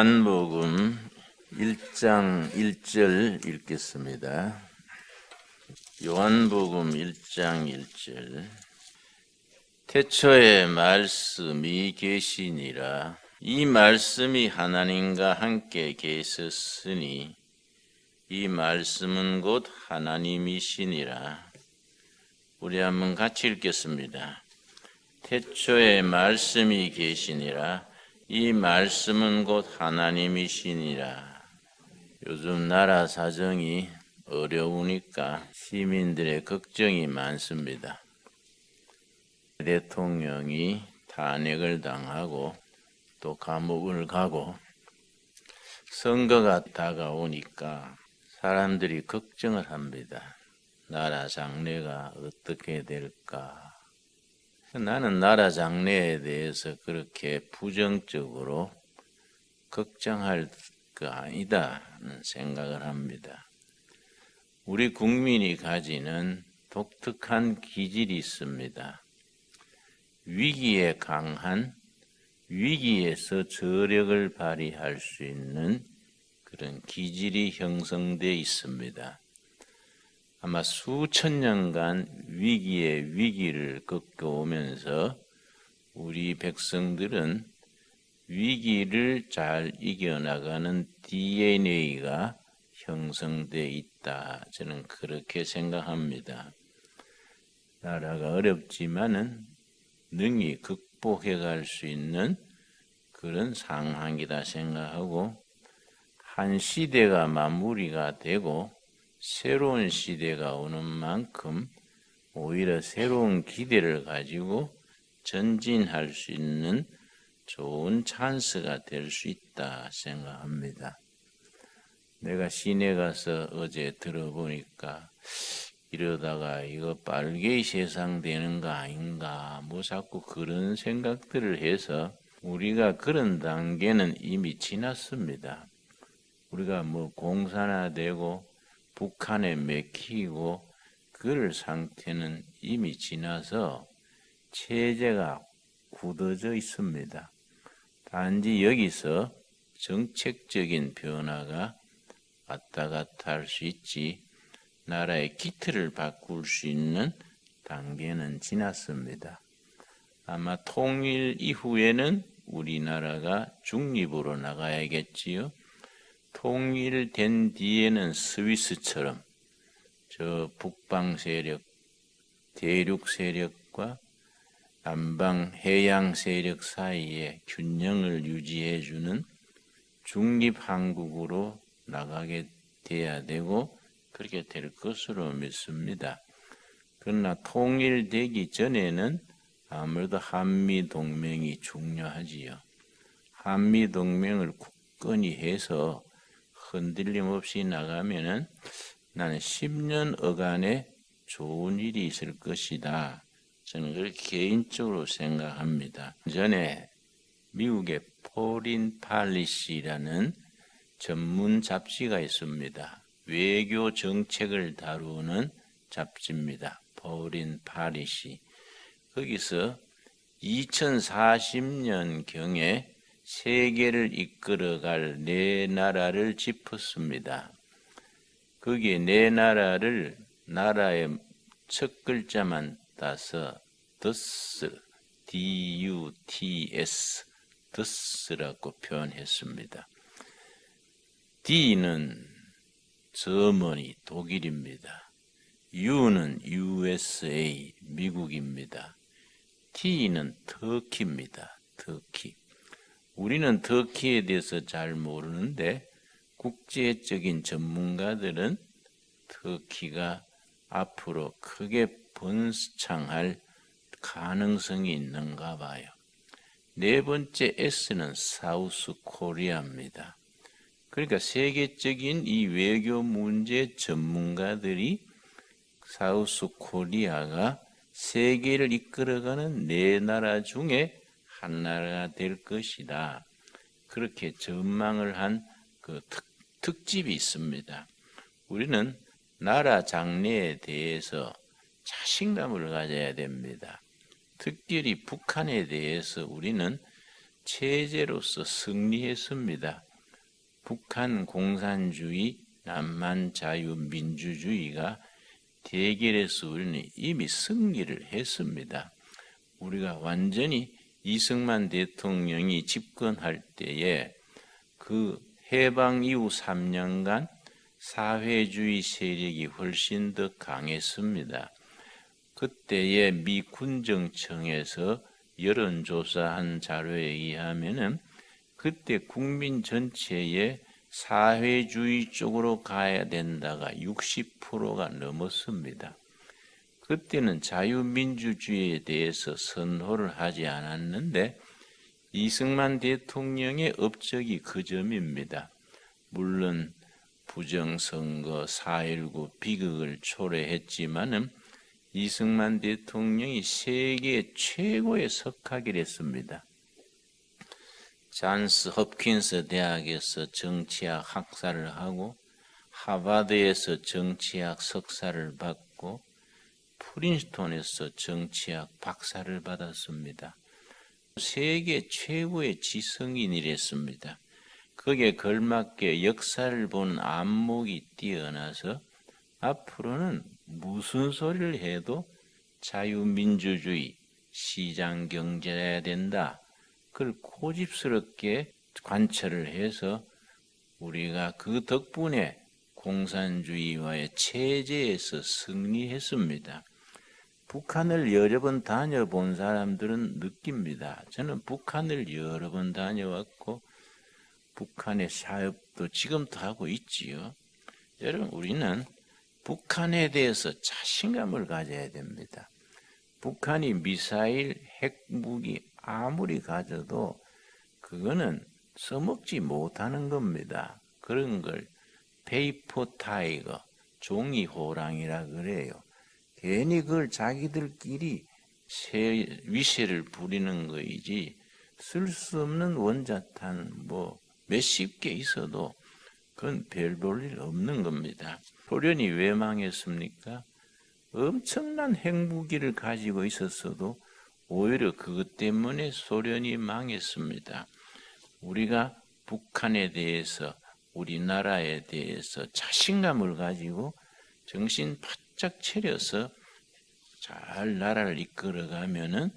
요한복음 1장 1절 읽겠습니다. 요한복음 1장 1절. 태초에 말씀이 계시니라. 이 말씀이 하나님과 함께 계셨으니 이 말씀은 곧 하나님이시니라. 우리 한번 같이 읽겠습니다. 태초에 말씀이 계시니라. 이 말씀은 곧 하나님이시니라. 요즘 나라 사정이 어려우니까 시민들의 걱정이 많습니다. 대통령이 탄핵을 당하고 또 감옥을 가고 선거가 다가오니까 사람들이 걱정을 합니다. 나라 장래가 어떻게 될까? 나는 나라 장래에 대해서 그렇게 부정적으로 걱정할 거 아니다는 생각을 합니다. 우리 국민이 가지는 독특한 기질이 있습니다. 위기에 강한, 위기에서 저력을 발휘할 수 있는 그런 기질이 형성되어 있습니다. 아마 수천 년간 위기에 위기를 겪어오면서 우리 백성들은 위기를 잘 이겨나가는 DNA가 형성되어 있다. 저는 그렇게 생각합니다. 나라가 어렵지만은 능히 극복해 갈 수 있는 그런 상황이다 생각하고 한 시대가 마무리가 되고 새로운 시대가 오는 만큼 오히려 새로운 기대를 가지고 전진할 수 있는 좋은 찬스가 될 수 있다 생각합니다. 내가 시내 가서 어제 들어보니까 이러다가 이거 빨개의 세상 되는 거 아닌가 뭐 자꾸 그런 생각들을 해서 우리가 그런 단계는 이미 지났습니다. 우리가 뭐 공산화 되고 북한에 맥히고 그럴 상태는 이미 지나서 체제가 굳어져 있습니다. 단지 여기서 정책적인 변화가 왔다 갔다 할 수 있지 나라의 기틀을 바꿀 수 있는 단계는 지났습니다. 아마 통일 이후에는 우리나라가 중립으로 나가야겠지요. 통일된 뒤에는 스위스처럼 저 북방 세력, 대륙 세력과 남방 해양 세력 사이에 균형을 유지해주는 중립한국으로 나가게 돼야 되고 그렇게 될 것으로 믿습니다. 그러나 통일되기 전에는 아무래도 한미동맹이 중요하지요. 한미동맹을 굳건히 해서 흔들림 없이 나가면은 나는 10년 어간에 좋은 일이 있을 것이다. 저는 그렇게 개인적으로 생각합니다. 전에 미국의 포린 팔리시라는 전문 잡지가 있습니다. 외교 정책을 다루는 잡지입니다. 포린 팔리시. 거기서 2040년경에 세계를 이끌어갈 네 나라를 짚었습니다. 거기에 네 나라를 나라의 첫 글자만 따서 DUTS, DUTS, DUTS라고 표현했습니다. D는 저머니 독일입니다. U는 USA 미국입니다. T는 터키입니다. 터키. 우리는 터키에 대해서 잘 모르는데 국제적인 전문가들은 터키가 앞으로 크게 번창할 가능성이 있는가 봐요. 네 번째 S는 사우스 코리아입니다. 그러니까 세계적인 이 외교 문제 전문가들이 사우스 코리아가 세계를 이끌어가는 네 나라 중에 한 나라가 될 것이다. 그렇게 전망을 한 그 특집이 있습니다. 우리는 나라 장래에 대해서 자신감을 가져야 됩니다. 특별히 북한에 대해서 우리는 체제로서 승리했습니다. 북한 공산주의, 남한 자유민주주의가 대결에서 우리는 이미 승리를 했습니다. 우리가 완전히 이승만 대통령이 집권할 때에 그 해방 이후 3년간 사회주의 세력이 훨씬 더 강했습니다. 그때의 미 군정청에서 여론조사한 자료에 의하면은 그때 국민 전체의 사회주의 쪽으로 가야 된다가 60%가 넘었습니다. 그때는 자유민주주의에 대해서 선호를 하지 않았는데 이승만 대통령의 업적이 그 점입니다. 물론 부정선거, 4.19 비극을 초래했지만은 이승만 대통령이 세계 최고의 석학을 했습니다. 잔스 홉킨스 대학에서 정치학 학사를 하고 하버드에서 정치학 석사를 받고 프린스톤에서 정치학 박사를 받았습니다. 세계 최고의 지성인이랬습니다. 거기에 걸맞게 역사를 본 안목이 뛰어나서 앞으로는 무슨 소리를 해도 자유민주주의, 시장경제해야 된다. 그걸 고집스럽게 관철을 해서 우리가 그 덕분에 공산주의와의 체제에서 승리했습니다. 북한을 여러 번 다녀본 사람들은 느낍니다. 저는 북한을 여러 번 다녀왔고 북한의 사업도 지금도 하고 있지요. 여러분, 우리는 북한에 대해서 자신감을 가져야 됩니다. 북한이 미사일, 핵무기 아무리 가져도 그거는 써먹지 못하는 겁니다. 그런 걸 페이퍼 타이거, 종이 호랑이라 그래요. 괜히 그걸 자기들끼리 위세를 부리는 거이지 쓸 수 없는 원자탄 몇십 개 있어도 그건 별 볼 일 없는 겁니다. 소련이 왜 망했습니까? 엄청난 핵무기를 가지고 있었어도 오히려 그것 때문에 소련이 망했습니다. 우리가 북한에 대해서, 우리나라에 대해서 자신감을 가지고 정신 바짝 차려서 잘 나라를 이끌어가면은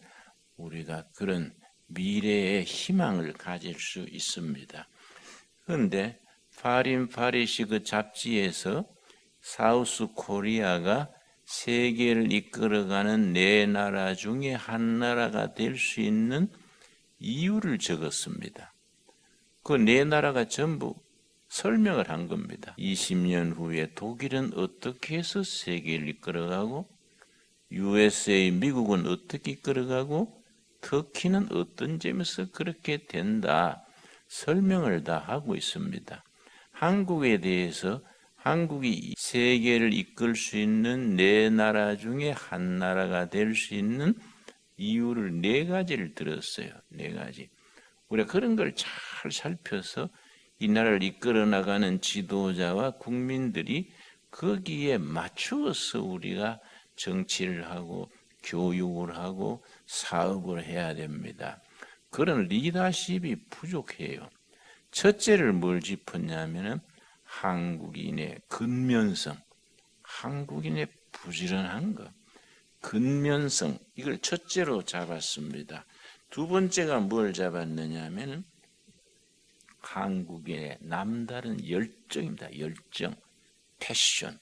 우리가 그런 미래의 희망을 가질 수 있습니다. 그런데 파린 파리시 그 잡지에서 사우스 코리아가 세계를 이끌어가는 네 나라 중에 한 나라가 될 수 있는 이유를 적었습니다. 그 네 나라가 전부 설명을 한 겁니다. 20년 후에 독일은 어떻게 해서 세계를 이끌어가고 USA, 미국은 어떻게 이끌어가고 터키는 어떤 점에서 그렇게 된다. 설명을 다 하고 있습니다. 한국에 대해서 한국이 세계를 이끌 수 있는 네 나라 중에 한 나라가 될 수 있는 이유를 네 가지를 들었어요. 네 가지. 우리가 그런 걸 잘 살펴서 이 나라를 이끌어 나가는 지도자와 국민들이 거기에 맞추어서 우리가 정치를 하고 교육을 하고 사업을 해야 됩니다. 그런 리더십이 부족해요. 첫째를 뭘 짚었냐면은 한국인의 근면성, 한국인의 부지런한 것, 근면성, 이걸 첫째로 잡았습니다. 두 번째가 뭘 잡았느냐 하면은 한국인의 남다른 열정입니다. 열정, 패션.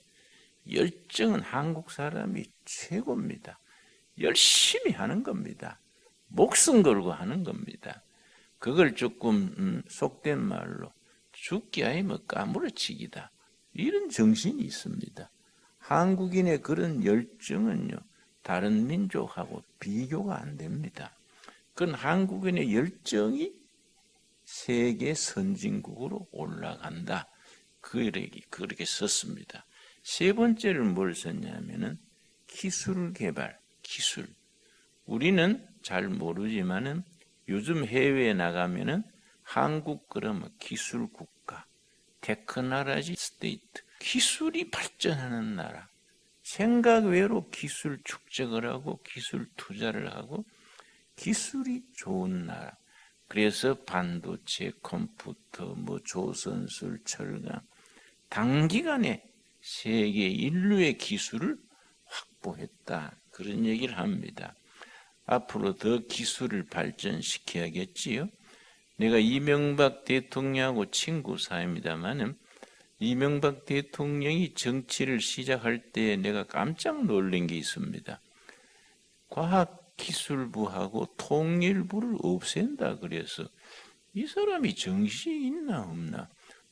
열정은 한국 사람이 최고입니다. 열심히 하는 겁니다. 목숨 걸고 하는 겁니다. 그걸 조금 속된 말로 죽기 아니면 까무러치기다. 이런 정신이 있습니다. 한국인의 그런 열정은요, 다른 민족하고 비교가 안 됩니다. 그건 한국인의 열정이 세계 선진국으로 올라간다. 그렇게 썼습니다. 세 번째를 뭘 썼냐면은 기술 개발, 기술. 우리는 잘 모르지만은 요즘 해외에 나가면은 한국 그러면 기술 국가, 테크놀로지 스테이트, 기술이 발전하는 나라. 생각 외로 기술 축적을 하고 기술 투자를 하고 기술이 좋은 나라. 그래서 반도체, 컴퓨터, 조선술, 철강 단기간에 세계 인류의 기술을 확보했다. 그런 얘기를 합니다. 앞으로 더 기술을 발전시켜야겠지요. 내가 이명박 대통령하고 친구 사이입니다만은 이명박 대통령이 정치를 시작할 때 내가 깜짝 놀란 게 있습니다. 과학기술부하고 통일부를 없앤다 그래서 이 사람이 정신이 있나 없나?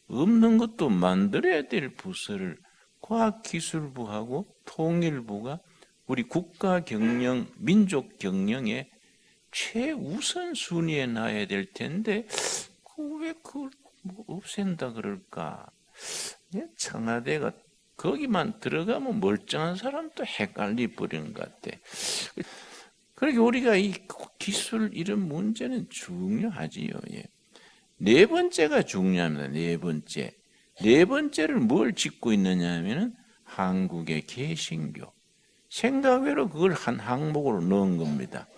없는 것도 만들어야 될 부서를 과학기술부하고 통일부가 우리 국가 경영, 민족 경영의 최우선 순위에 놔야 될 텐데 왜 그걸 없앤다 그럴까? 청와대가 거기만 들어가면 멀쩡한 사람도 헷갈리 버리는 것 같아. 그러니까 우리가 이 기술 이런 문제는 중요하지요. 네 번째가 중요합니다. 네 번째. 네 번째를 뭘 짓고 있느냐 하면은 한국의 개신교. 생각외로 그걸 한 항목으로 넣은 겁니다.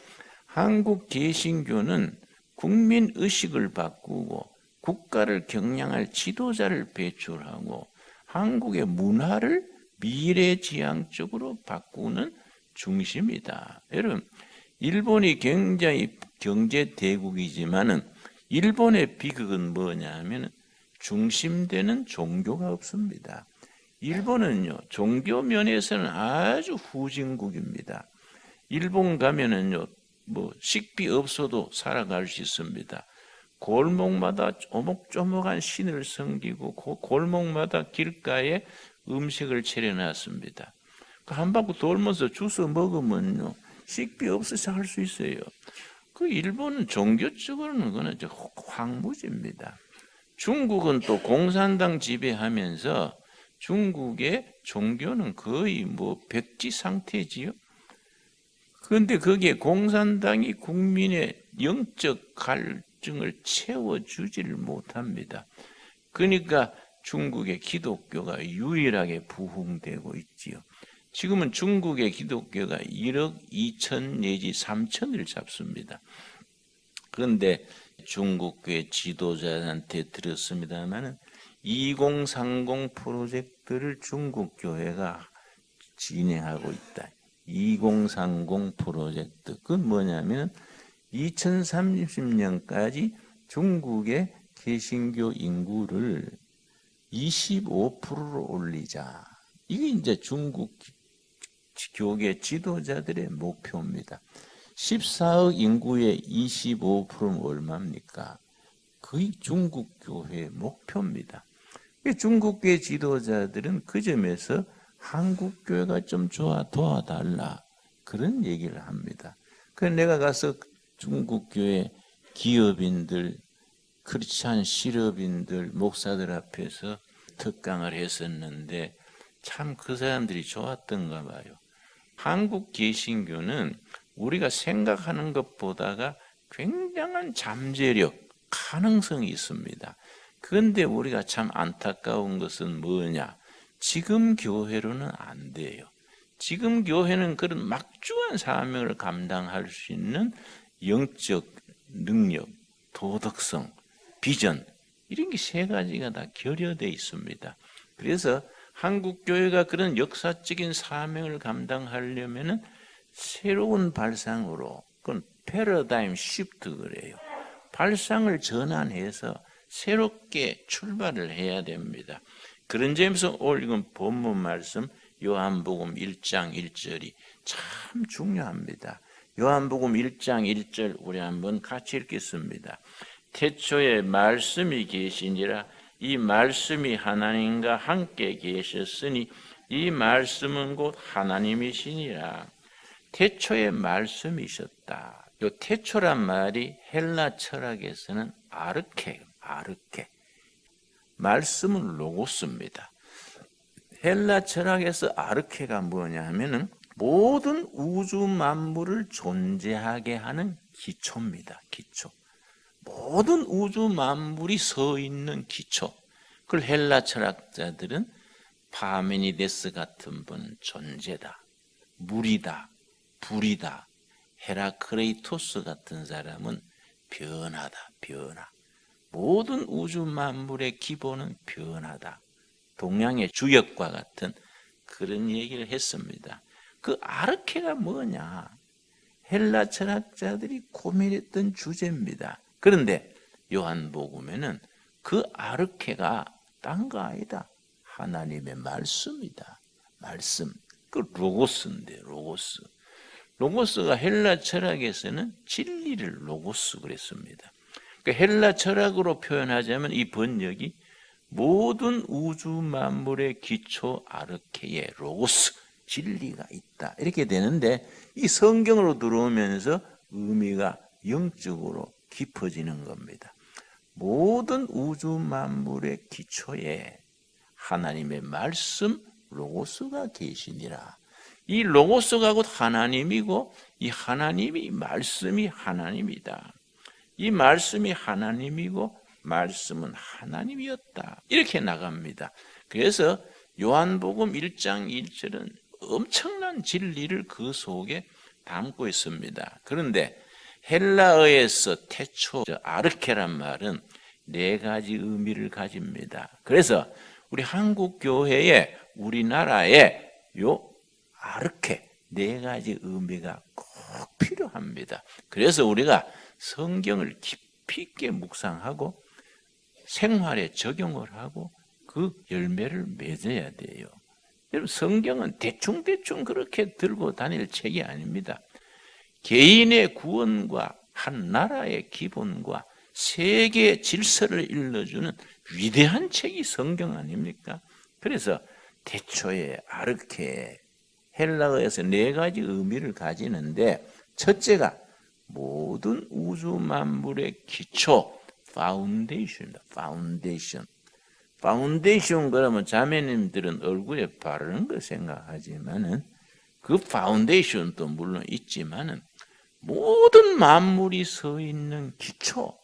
한국 개신교는 국민 의식을 바꾸고 국가를 경영할 지도자를 배출하고 한국의 문화를 미래지향적으로 바꾸는 중심이다. 여러분, 일본이 굉장히 경제 대국이지만은 일본의 비극은 뭐냐 하면 중심되는 종교가 없습니다. 일본은요, 종교 면에서는 아주 후진국입니다. 일본 가면은요, 식비 없어도 살아갈 수 있습니다. 골목마다 조목조목한 신을 섬기고 골목마다 길가에 음식을 차려놨습니다. 한 바퀴 돌면서 주워 먹으면요, 식비 없어서 할 수 있어요. 그 일본은 종교적으로는 그는 황무지입니다. 중국은 또 공산당 지배하면서 중국의 종교는 거의 백지 상태지요. 그런데 거기에 공산당이 국민의 영적 갈증을 채워주지를 못합니다. 그러니까 중국의 기독교가 유일하게 부흥되고 있지요. 지금은 중국의 기독교가 1억 2천 내지 3천을 잡습니다. 그런데 중국의 지도자한테 들었습니다마는 2030 프로젝트를 중국 교회가 진행하고 있다. 2030 프로젝트. 그건 뭐냐면 2030년까지 중국의 개신교 인구를 25%로 올리자. 이게 이제 중국 교계 지도자들의 목표입니다. 14억 인구의 25%는 얼마입니까? 거의 중국 교회의 목표입니다. 중국계 지도자들은 그 점에서 한국 교회가 좀 도와달라 그런 얘기를 합니다. 그래서 내가 가서 중국 교회 기업인들, 크리스찬 실업인들, 목사들 앞에서 특강을 했었는데 참 그 사람들이 좋았던가 봐요. 한국 개신교는 우리가 생각하는 것보다가 굉장한 잠재력, 가능성이 있습니다. 그런데 우리가 참 안타까운 것은 뭐냐? 지금 교회로는 안 돼요. 지금 교회는 그런 막중한 사명을 감당할 수 있는 영적 능력, 도덕성, 비전 이런 게 세 가지가 다 결여되어 있습니다. 그래서 한국 교회가 그런 역사적인 사명을 감당하려면은 새로운 발상으로, 그건 패러다임 시프트 그래요. 발상을 전환해서 새롭게 출발을 해야 됩니다. 그런 점에서 오늘 이건 본문 말씀 요한복음 1장 1절이 참 중요합니다. 요한복음 1장 1절 우리 한번 같이 읽겠습니다. 태초에 말씀이 계시니라. 이 말씀이 하나님과 함께 계셨으니 이 말씀은 곧 하나님이시니라. 태초에 말씀이셨다. 요 태초란 말이 헬라 철학에서는 아르케. 말씀은 로고스입니다. 헬라 철학에서 아르케가 뭐냐 하면은 모든 우주 만물을 존재하게 하는 기초입니다. 기초. 모든 우주 만물이 서 있는 기초. 그걸 헬라 철학자들은 파메니데스 같은 분은 존재다, 물이다, 불이다. 헤라크레이토스 같은 사람은 변하다, 변화. 모든 우주 만물의 기본은 변화다. 동양의 주역과 같은 그런 얘기를 했습니다. 그 아르케가 뭐냐? 헬라 철학자들이 고민했던 주제입니다. 그런데 요한복음에는 그 아르케가 딴 거 아니다. 하나님의 말씀이다. 말씀. 그 로고스인데, 로고스. 로고스가 헬라 철학에서는 진리를 로고스 그랬습니다. 그러니까 헬라 철학으로 표현하자면 이 번역이 모든 우주 만물의 기초 아르케에 로고스, 진리가 있다. 이렇게 되는데 이 성경으로 들어오면서 의미가 영적으로 깊어지는 겁니다. 모든 우주 만물의 기초에 하나님의 말씀 로고스가 계시니라. 이 로고스가 곧 하나님이고 이 하나님이 말씀이 하나님이다. 이 말씀이 하나님이고 말씀은 하나님이었다. 이렇게 나갑니다. 그래서 요한복음 1장 1절은 엄청난 진리를 그 속에 담고 있습니다. 그런데 헬라어에서 태초 아르케란 말은 네 가지 의미를 가집니다. 그래서 우리 한국 교회에 우리나라에 요 아르케 네 가지 의미가 꼭 필요합니다. 그래서 우리가 성경을 깊이 있게 묵상하고 생활에 적용을 하고 그 열매를 맺어야 돼요. 여러분 성경은 대충대충 그렇게 들고 다닐 책이 아닙니다. 개인의 구원과 한 나라의 기본과 세계 질서를 일러주는 위대한 책이 성경 아닙니까? 그래서 태초에 아르케 헬라어에서 네 가지 의미를 가지는데 첫째가 모든 우주 만물의 기초 파운데이션입니다. 파운데이션 그러면 자매님들은 얼굴에 바르는 거 생각하지만은 그 파운데이션도 물론 있지만은 모든 만물이 서 있는 기초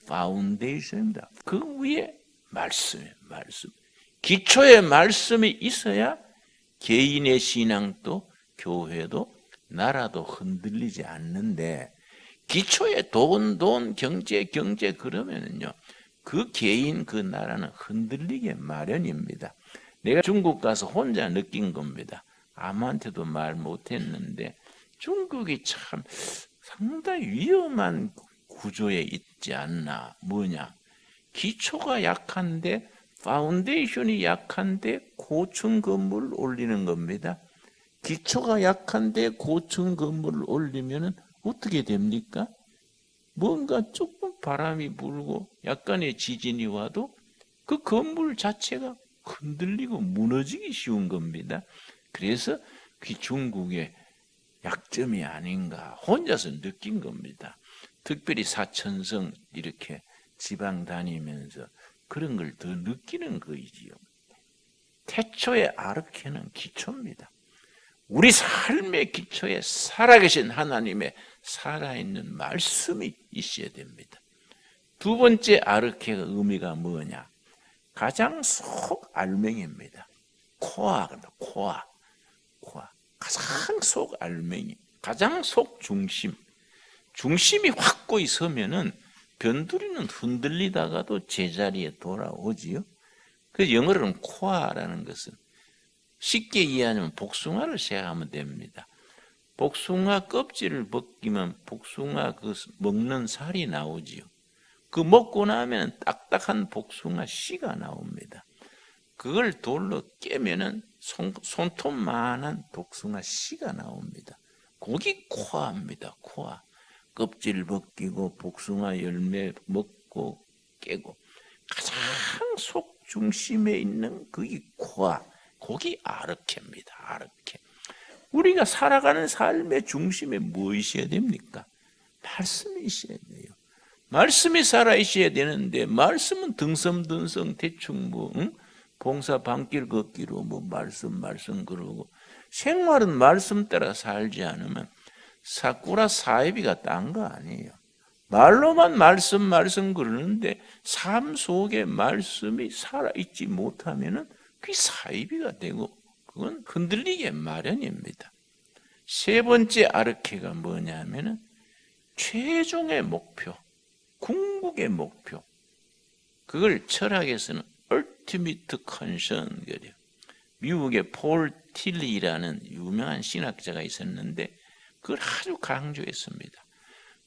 파운데이션입니다. 그 위에 말씀이에요. 말씀. 기초에 말씀이 있어야 개인의 신앙도 교회도 나라도 흔들리지 않는데 기초에 돈, 경제 그러면은요 그 개인 그 나라는 흔들리게 마련입니다. 내가 중국 가서 혼자 느낀 겁니다. 아무한테도 말 못했는데 중국이 참 상당히 위험한 구조에 있지 않나. 뭐냐? 기초가 약한데 파운데이션이 약한데 고층 건물을 올리는 겁니다. 기초가 약한데 고층 건물을 올리면 어떻게 됩니까? 뭔가 조금 바람이 불고 약간의 지진이 와도 그 건물 자체가 흔들리고 무너지기 쉬운 겁니다. 그래서 그 중국의 약점이 아닌가 혼자서 느낀 겁니다. 특별히 사천성 이렇게 지방 다니면서 그런 걸 더 느끼는 거이지요. 태초의 아르케는 기초입니다. 우리 삶의 기초에 살아계신 하나님의 살아있는 말씀이 있어야 됩니다. 두 번째 아르케의 의미가 뭐냐? 가장 속 알맹이입니다. 코아. 가장 속 알맹이, 가장 속 중심. 중심이 확고히 서면은 변두리는 흔들리다가도 제자리에 돌아오지요. 그래서 영어로는 코아라는 것은 쉽게 이해하면 복숭아를 생각하면 됩니다. 복숭아 껍질을 벗기면 복숭아 그 먹는 살이 나오지요. 그 먹고 나면 딱딱한 복숭아 씨가 나옵니다. 그걸 돌로 깨면은 손톱만한 복숭아 씨가 나옵니다. 거기 코아입니다. 코아. 껍질 벗기고 복숭아 열매 먹고 깨고 가장 속 중심에 있는 그게 코아. 거기 아르케입니다. 아르케. 우리가 살아가는 삶의 중심에 뭐 있어야 됩니까? 말씀이 있어야 돼요. 말씀이 살아 있어야 되는데 말씀은 등성등성 대충 봉사 방길 걷기로 말씀 그러고 생활은 말씀 따라 살지 않으면 사쿠라 사이비가 딴 거 아니에요. 말로만 말씀 그러는데 삶 속에 말씀이 살아있지 못하면은 그게 사이비가 되고 그건 흔들리게 마련입니다. 세 번째 아르케가 뭐냐면은 최종의 목표, 궁극의 목표. 그걸 철학에서는 ultimate concern 그래요. 미국의 폴 틸리라는 유명한 신학자가 있었는데 그걸 아주 강조했습니다.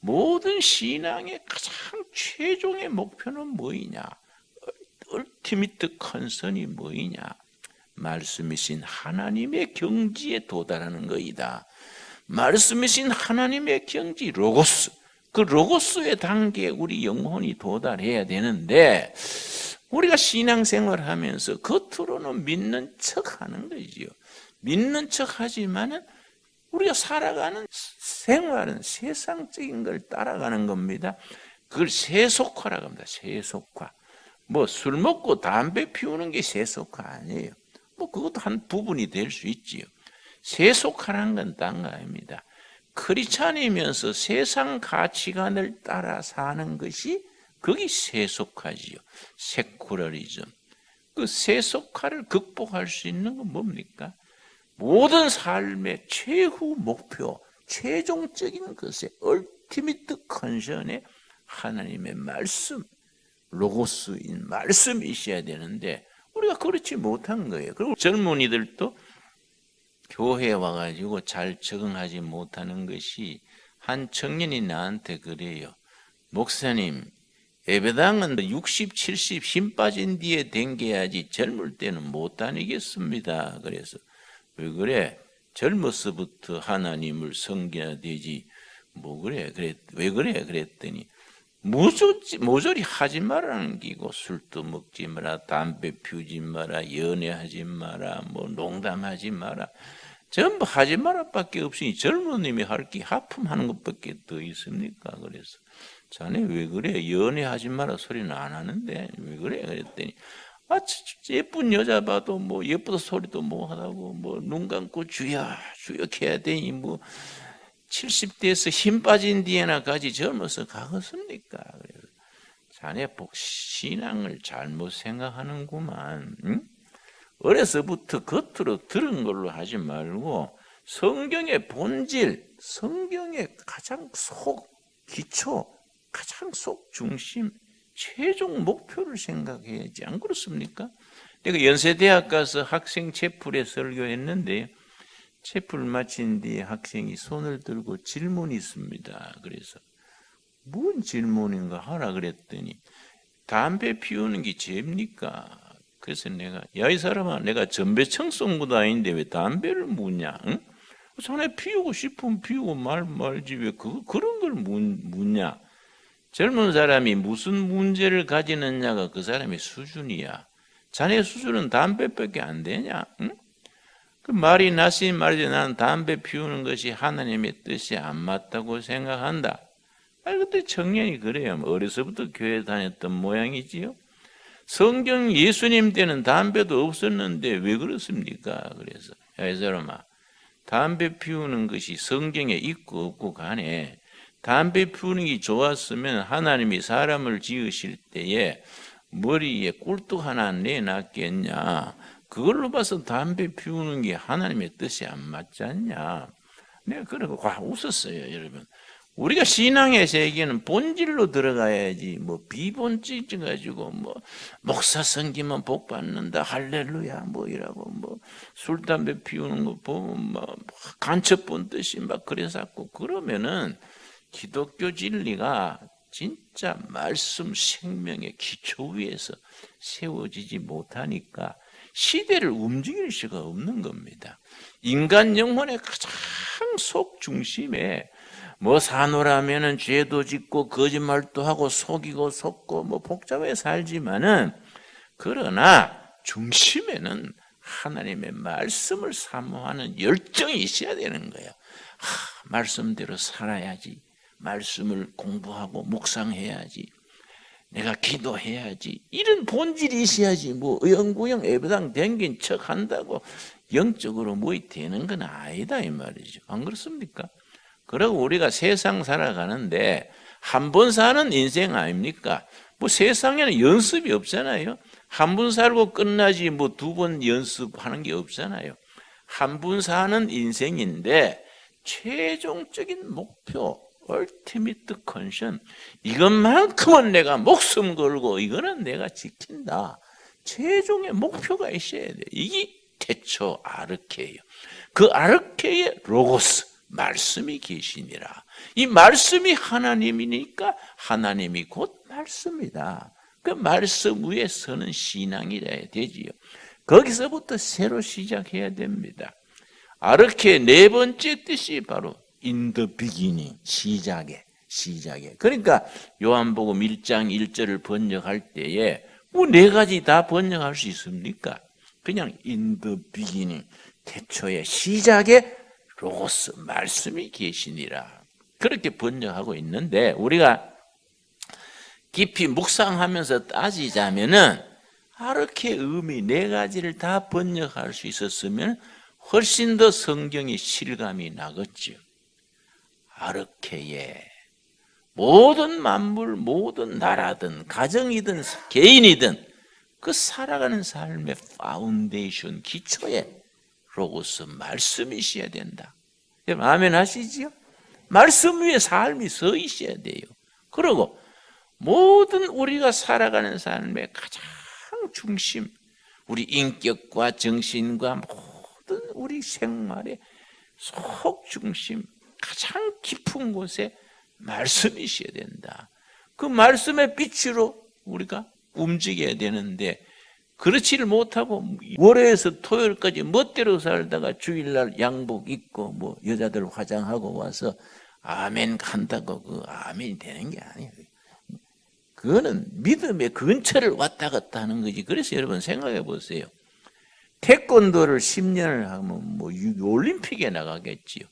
모든 신앙의 가장 최종의 목표는 뭐이냐? ultimate concern이 뭐이냐? 말씀이신 하나님의 경지에 도달하는 것이다. 말씀이신 하나님의 경지 로고스, 그 로고스의 단계에 우리 영혼이 도달해야 되는데 우리가 신앙생활을 하면서 겉으로는 믿는 척하는 거지요. 믿는 척하지만은 우리가 살아가는 생활은 세상적인 걸 따라가는 겁니다. 그걸 세속화라고 합니다. 세속화. 뭐 술 먹고 담배 피우는 게 세속화 아니에요. 뭐 그것도 한 부분이 될 수 있지요. 세속화라는 건 딴 거 아닙니다. 크리스찬이면서 세상 가치관을 따라 사는 것이 그게 세속화지요. 세쿠러리즘. 그 세속화를 극복할 수 있는 건 뭡니까? 모든 삶의 최후 목표, 최종적인 것에 얼티미트 컨션에 하나님의 말씀, 로고스인 말씀이 있어야 되는데 우리가 그렇지 못한 거예요. 그리고 젊은이들도 교회에 와가지고 잘 적응하지 못하는 것이 한 청년이 나한테 그래요. 목사님, 예배당은 60, 70 힘 빠진 뒤에 댕겨야지 젊을 때는 못 다니겠습니다. 그래서 왜 그래? 젊어서부터 하나님을 섬겨야 되지. 뭐 그래? 왜 그래? 그랬더니 모조리 하지 말라는 기고 술도 먹지 마라, 담배 피우지 마라, 연애하지 마라, 뭐 농담하지 마라. 전부 하지 마라밖에 없으니 젊은님이 할 게 하품하는 것밖에 더 있습니까? 그래서 자네 왜 그래? 연애하지 마라 소리는 안 하는데 왜 그래? 그랬더니 예쁜 여자 봐도 뭐 예쁘다 소리도 못 하다고 뭐 눈 감고 주여 해야 되니 뭐 70대에서 힘 빠진 뒤에나 가지 젊어서 가겠습니까? 그래서 자네 신앙을 잘못 생각하는구만. 응? 어려서부터 겉으로 들은 걸로 하지 말고 성경의 본질, 성경의 가장 속 기초, 가장 속 중심, 최종 목표를 생각해야지. 안 그렇습니까? 내가 연세대학 가서 학생 채플에 설교했는데 채플 마친 뒤에 학생이 손을 들고 질문이 있습니다. 그래서 뭔 질문인가 하라 그랬더니 담배 피우는 게 죄입니까? 그래서 내가 야 이 사람아 내가 전배청 쏜 것도 아닌데 왜 담배를 묻냐? 응? 자네 피우고 싶으면 피우고 말지 왜 그런 걸 묻냐? 젊은 사람이 무슨 문제를 가지느냐가 그 사람의 수준이야. 자네 수준은 담배밖에 안 되냐? 응? 그 말이 나시 말이지 나는 담배 피우는 것이 하나님의 뜻이 안 맞다고 생각한다. 그때 청년이 그래요. 어려서부터 교회 다녔던 모양이지요. 성경 예수님 때는 담배도 없었는데 왜 그렇습니까? 그래서 야 이 사람아 담배 피우는 것이 성경에 있고 없고 간에 담배 피우는 게 좋았으면 하나님이 사람을 지으실 때에 머리에 꿀뚝 하나 내놨겠냐. 그걸로 봐서 담배 피우는 게 하나님의 뜻이 안 맞지 않냐. 내가 그러고 웃었어요. 여러분. 우리가 신앙의 세계는 본질로 들어가야지 뭐 비본질 가지고 뭐 목사 섬기면 복 받는다 할렐루야 뭐 이라고 뭐 술 담배 피우는 거 보면 막 간첩 본 듯이 막 그래서 그러면은 기독교 진리가 진짜 말씀 생명의 기초 위에서 세워지지 못하니까 시대를 움직일 수가 없는 겁니다. 인간 영혼의 가장 속 중심에 뭐 사노라면은 죄도 짓고 거짓말도 하고 속이고 속고 뭐 복잡하게 살지만은 그러나 중심에는 하나님의 말씀을 사모하는 열정이 있어야 되는 거예요. 말씀대로 살아야지. 말씀을 공부하고 묵상해야지. 내가 기도해야지. 이런 본질이 있어야지. 뭐 영구영 예배당 댕긴 척 한다고 영적으로 뭐이 되는 건 아니다 이 말이죠. 안 그렇습니까? 그리고 우리가 세상 살아가는데 한 번 사는 인생 아닙니까? 뭐 세상에는 연습이 없잖아요. 한 번 살고 끝나지 뭐 두 번 연습하는 게 없잖아요. 한 번 사는 인생인데 최종적인 목표 ultimate condition. 이것만큼은 내가 목숨 걸고 이거는 내가 지킨다. 최종의 목표가 있어야 돼. 이게 태초 아르케예요. 그 아르케의 로고스, 말씀이 계시니라. 이 말씀이 하나님이니까 하나님이 곧 말씀이다. 그 말씀 위에 서는 신앙이 돼야 되지요. 거기서부터 새로 시작해야 됩니다. 아르케의 네 번째 뜻이 바로 in the beginning, 시작에. 그러니까 요한복음 1장 1절을 번역할 때에 뭐 네 가지 다 번역할 수 있습니까? 그냥 in the beginning, 태초의 시작에 로고스, 말씀이 계시니라. 그렇게 번역하고 있는데 우리가 깊이 묵상하면서 따지자면은 아르케의 의미 네 가지를 다 번역할 수 있었으면 훨씬 더 성경이 실감이 나겠지요. 아르케의 모든 만물, 모든 나라든 가정이든 개인이든 그 살아가는 삶의 파운데이션, 기초에 로고스, 말씀이 있어야 된다. 여러분 아멘 하시지요? 말씀 위에 삶이 서 있어야 돼요. 그리고 모든 우리가 살아가는 삶의 가장 중심, 우리 인격과 정신과 모든 우리 생활의 속 중심, 가장 깊은 곳에 말씀이 있어야 된다. 그 말씀의 빛으로 우리가 움직여야 되는데 그렇지를 못하고 월요일에서 토요일까지 멋대로 살다가 주일날 양복 입고 뭐 여자들 화장하고 와서 아멘 간다고 그 아멘이 되는 게 아니에요. 그거는 믿음의 근처를 왔다 갔다 하는 거지. 그래서 여러분 생각해 보세요. 태권도를 10년을 하면 뭐 올림픽에 나가겠지요.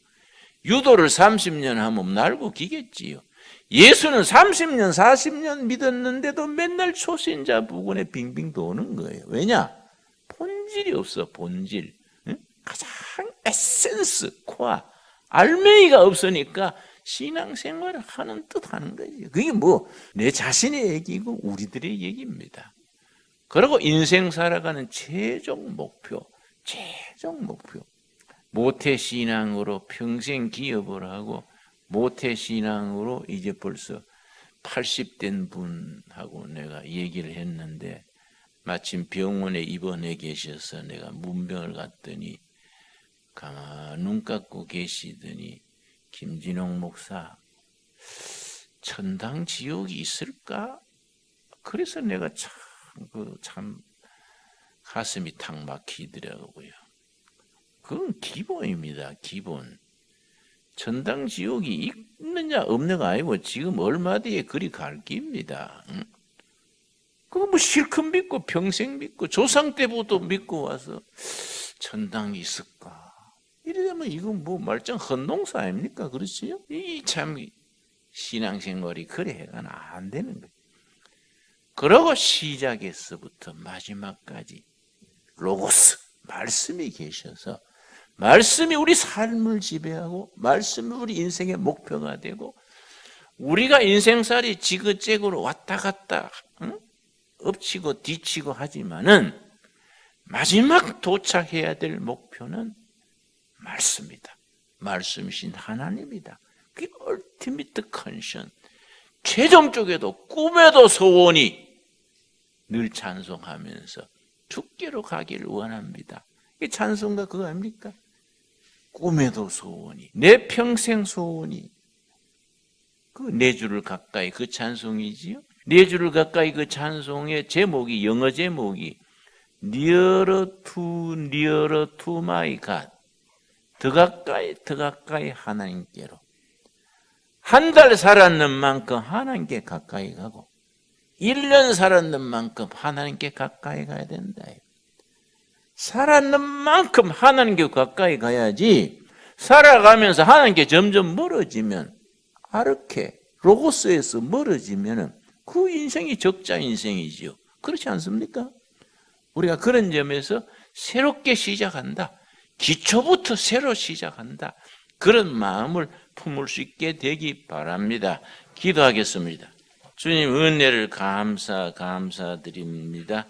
유도를 30년 하면 날고 기겠지요. 예수는 30년, 40년 믿었는데도 맨날 초신자 부근에 빙빙 도는 거예요. 왜냐? 본질이 없어, 본질. 가장 에센스, 코아, 알맹이가 없으니까 신앙생활을 하는 듯 하는 거지. 그게 뭐 내 자신의 얘기고 우리들의 얘기입니다. 그리고 인생 살아가는 최종 목표. 모태신앙으로 평생 기업을 하고 모태신앙으로 이제 벌써 80된 분하고 내가 얘기를 했는데 마침 병원에 입원해 계셔서 내가 문병을 갔더니 가만 눈 감고 계시더니 김진홍 목사, 천당 지옥이 있을까? 그래서 내가 참 가슴이 탁 막히더라고요. 그건 기본입니다. 기본. 천당 지옥이 있느냐 없느냐가 아니고 지금 얼마 뒤에 그리 갈 길입니다. 그거 뭐 실컷 믿고 평생 믿고 조상 때부터 믿고 와서 천당이 있을까? 이러면 이건 뭐 말짱 헛농사 아닙니까? 그렇지요? 이 참 신앙생활이 그래 해가는 안 되는 거예요. 그러고 시작에서부터 마지막까지 로고스, 말씀이 계셔서 말씀이 우리 삶을 지배하고 말씀이 우리 인생의 목표가 되고 우리가 인생살이 지그재그로 왔다 갔다 엎치고 뒤치고 하지만은 마지막 도착해야 될 목표는 말씀이다. 말씀이신 하나님이다. 그게 ultimate condition. 최종 쪽에도 꿈에도 소원이 늘 찬송하면서 죽게로 가기를 원합니다. 이 찬송가 그거 아닙니까? 꿈에도 소원이, 내 평생 소원이, 그 네 줄을 가까이 그 찬송이지요. 네 줄을 가까이 그 찬송의 제목이 영어 제목이 Nearer to my God. 더 가까이 하나님께로. 한 달 살았는 만큼 하나님께 가까이 가고 1년 살았는 만큼 하나님께 가까이 가야 된다. 살았는 만큼 하나님께 가까이 가야지 살아가면서 하나님께 점점 멀어지면 아르케, 로고스에서 멀어지면 그 인생이 적자 인생이지요. 그렇지 않습니까? 우리가 그런 점에서 새롭게 시작한다. 기초부터 새로 시작한다. 그런 마음을 품을 수 있게 되기 바랍니다. 기도하겠습니다. 주님 은혜를 감사드립니다.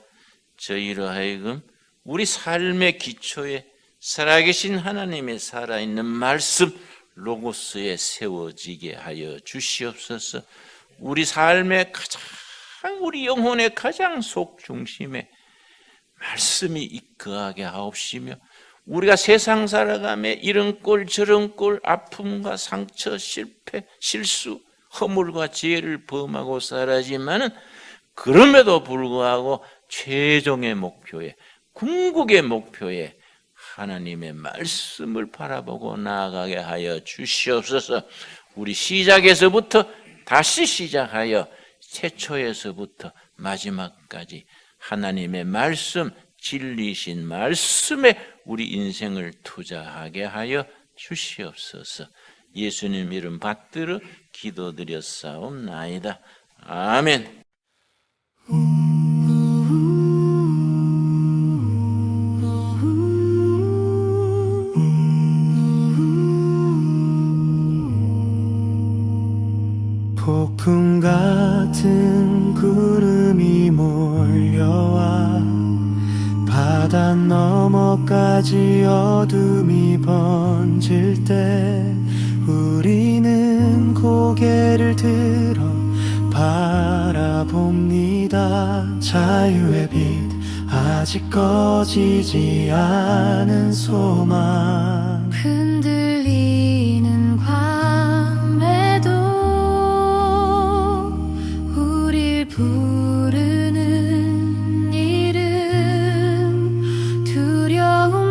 저희로 하여금 우리 삶의 기초에 살아계신 하나님의 살아있는 말씀 로고스에 세워지게 하여 주시옵소서. 우리 삶의 가장, 우리 영혼의 가장 속중심에 말씀이 거하게 하옵시며, 우리가 세상 살아가며 이런 꼴 저런 꼴, 아픔과 상처, 실패, 실수, 허물과 죄를 범하고 살아지만은 그럼에도 불구하고 최종의 목표에, 궁극의 목표에 하나님의 말씀을 바라보고 나아가게 하여 주시옵소서. 우리 시작에서부터 다시 시작하여 최초에서부터 마지막까지 하나님의 말씀, 진리신 말씀에 우리 인생을 투자하게 하여 주시옵소서. 예수님 이름 받들어 기도드렸사옵나이다. 아멘. 폭풍 같은 구름이 몰려와 바다 너머까지 어둠이 번질 때 우리는 고개를 들어 바라봅니다. 자유의 빛 아직 꺼지지 않은 소망, 흔들리는 밤에도 우릴 부르는 이름, 두려움